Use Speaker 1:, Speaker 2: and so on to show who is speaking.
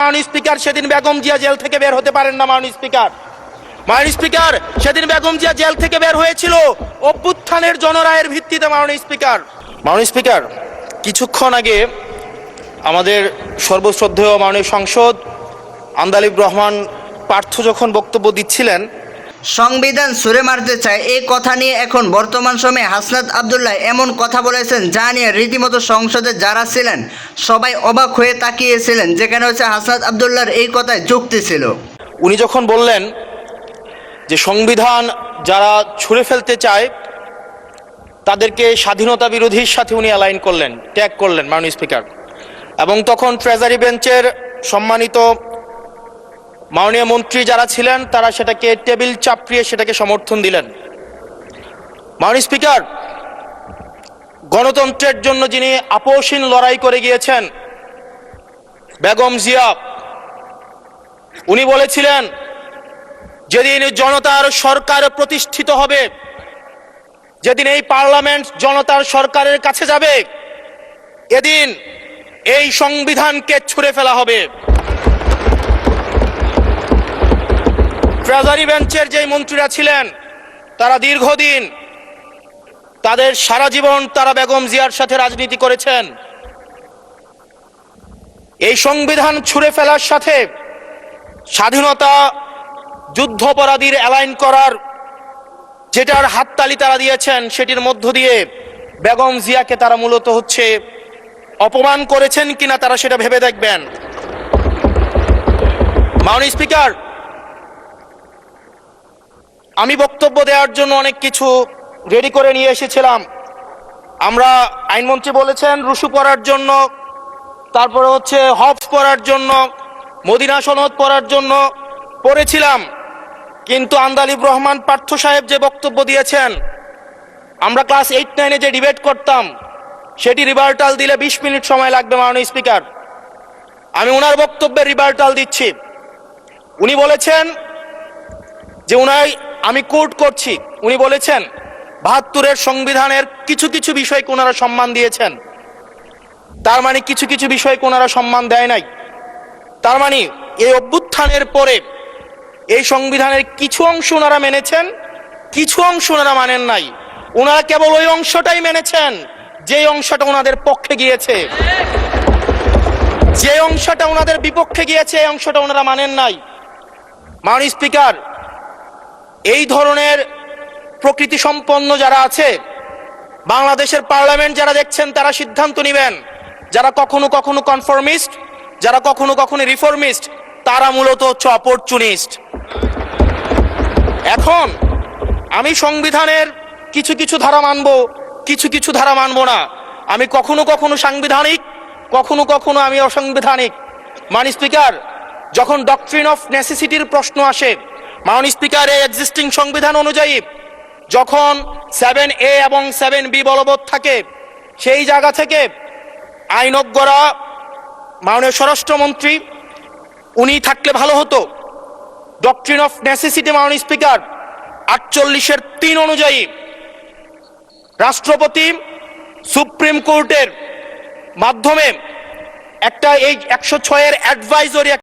Speaker 1: মাননীয় স্পিকার সেদিন বেগম জিয়া জেল থেকে বের হতে পারেন না। মাননীয় স্পিকার সেদিন বেগম জিয়া জেল থেকে বের হয়েছিল অভ্যুত্থানের জনরায়ের ভিত্তিতে। মাননীয় স্পিকার কিছুক্ষণ আগে আমাদের সর্বশ্রদ্ধেয় মাননীয় সংসদ আন্দালিব রহমান পার্থ যখন বক্তব্য দিচ্ছিলেন,
Speaker 2: সংবিধান ছুঁড়ে মারতে চায়, এই কথা নিয়ে এখন বর্তমান সময়ে হাসনাত আব্দুল্লাহ এমন কথা বলেছেন যা নিয়ে রীতিমতো সংসদে যারা ছিলেন সবাই অবাক হয়ে তাকিয়েছিলেন, যেখানে হাসনাত আব্দুল্লাহর এই কথায় যুক্তি ছিল।
Speaker 1: উনি যখন বললেন যে সংবিধান যারা ছুঁড়ে ফেলতে চায় তাদেরকে স্বাধীনতা বিরোধীর সাথে উনি অ্যালাইন করলেন, ট্যাগ করলেন মাননীয় স্পিকার। এবং তখন ট্রেজারি বেঞ্চের সম্মানিত মাননীয় মন্ত্রী যারা ছিলেন তারা সেটাকে টেবিল চাপড়িয়ে সেটাকে সমর্থন দিলেন। মাননীয় স্পিকার, গণতন্ত্রের জন্য যিনি আপোষহীন লড়াই করে গিয়েছেন বেগম জিয়া, উনি বলেছিলেন যেদিন জনতার সরকার প্রতিষ্ঠিত হবে, যেদিন এই পার্লামেন্ট জনতার সরকারের কাছে যাবে, এদিন এই সংবিধানকে ছুঁড়ে ফেলা হবে। ট্রেজারি বেঞ্চের যে মন্ত্রীরা ছিলেন তারা দীর্ঘদিন, তাদের সারা জীবন তারা বেগম জিয়ার সাথে রাজনীতি করেছেন। এই সংবিধান ছুঁড়ে ফেলার সাথে স্বাধীনতা যুদ্ধাপরাধীর অ্যালাইন করার যেটার হাততালি তারা দিয়েছেন, সেটির মধ্য দিয়ে বেগম জিয়াকে তারা মূলত অপমান করেছেন কিনা তারা সেটা ভেবে দেখবেন। মাননীয় স্পিকার, আমি বক্তব্য দেওয়ার জন্য অনেক কিছু রেডি করে নিয়ে এসেছিলাম। আমরা আইনমন্ত্রী বলেছেন রুশু পড়ার জন্য, তারপরে হবস পড়ার জন্য, মদিনা সনদ পড়ার জন্য পড়েছিলাম, কিন্তু আন্দালিব রহমান পার্থ সাহেব যে বক্তব্য দিয়েছেন, আমরা ক্লাস 8-9-এ যে ডিবেট করতাম সেটি রিভার্টাল দিলে 20 মিনিট সময় লাগবে। মাননীয় স্পিকার, আমি ওনার বক্তব্যের রিভার্টাল দিচ্ছি। উনি বলেছেন যে আমি কোট করছি, উনি বলেছেন 72-এর সংবিধানের কিছু কিছু বিষয়কে ওনারা সম্মান দিয়েছেন। তার মানে কিছু কিছু বিষয়কে ওনারা সম্মান দেয় নাই। তার মানে এই অভ্যুত্থানের পরে এই সংবিধানের কিছু অংশ ওনারা মেনেছেন, কিছু অংশ ওনারা মানেন নাই। ওনারা কেবল ওই অংশটাই মেনেছেন যে অংশটা ওনাদের পক্ষে গিয়েছে, যে অংশটা ওনাদের বিপক্ষে গিয়েছে এই অংশটা ওনারা মানেন নাই। মাননীয় স্পিকার, এই ধরনের প্রকৃতি সম্পন্ন যারা আছে বাংলাদেশের পার্লামেন্ট যারা দেখছেন তারা সিদ্ধান্ত নেবেন, যারা কখনো কখনো কনফর্মিস্ট, যারা কখনো কখনো রিফর্মিস্ট, তারা মূলত অপরচুনিস্ট। এখন আমি সংবিধানের কিছু কিছু ধারা মানব, কিছু কিছু ধারা মানব না। আমি কখনো কখনো সাংবিধানিক, কখনো কখনো আমি অসাংবিধানিক। মাননীয় স্পিকার, যখন ডক্ট্রিন অফ নেসেসিটির প্রশ্ন আসে, মাননীয় স্পিকার, এই এক্সিস্টিং সংবিধান অনুযায়ী যখন 7A এবং 7B বলবৎ থাকে, সেই জায়গা থেকে আইনজ্ঞরা, মাননীয় স্বরাষ্ট্রমন্ত্রী উনি থাকলে ভালো হতো। ডক্ট্রিন অফ নেসেসিটি মাননীয় স্পিকার 48-3 অনুযায়ী রাষ্ট্রপতি সুপ্রিম কোর্টের মাধ্যমে এই 106-এর অ্যাডভাইজরি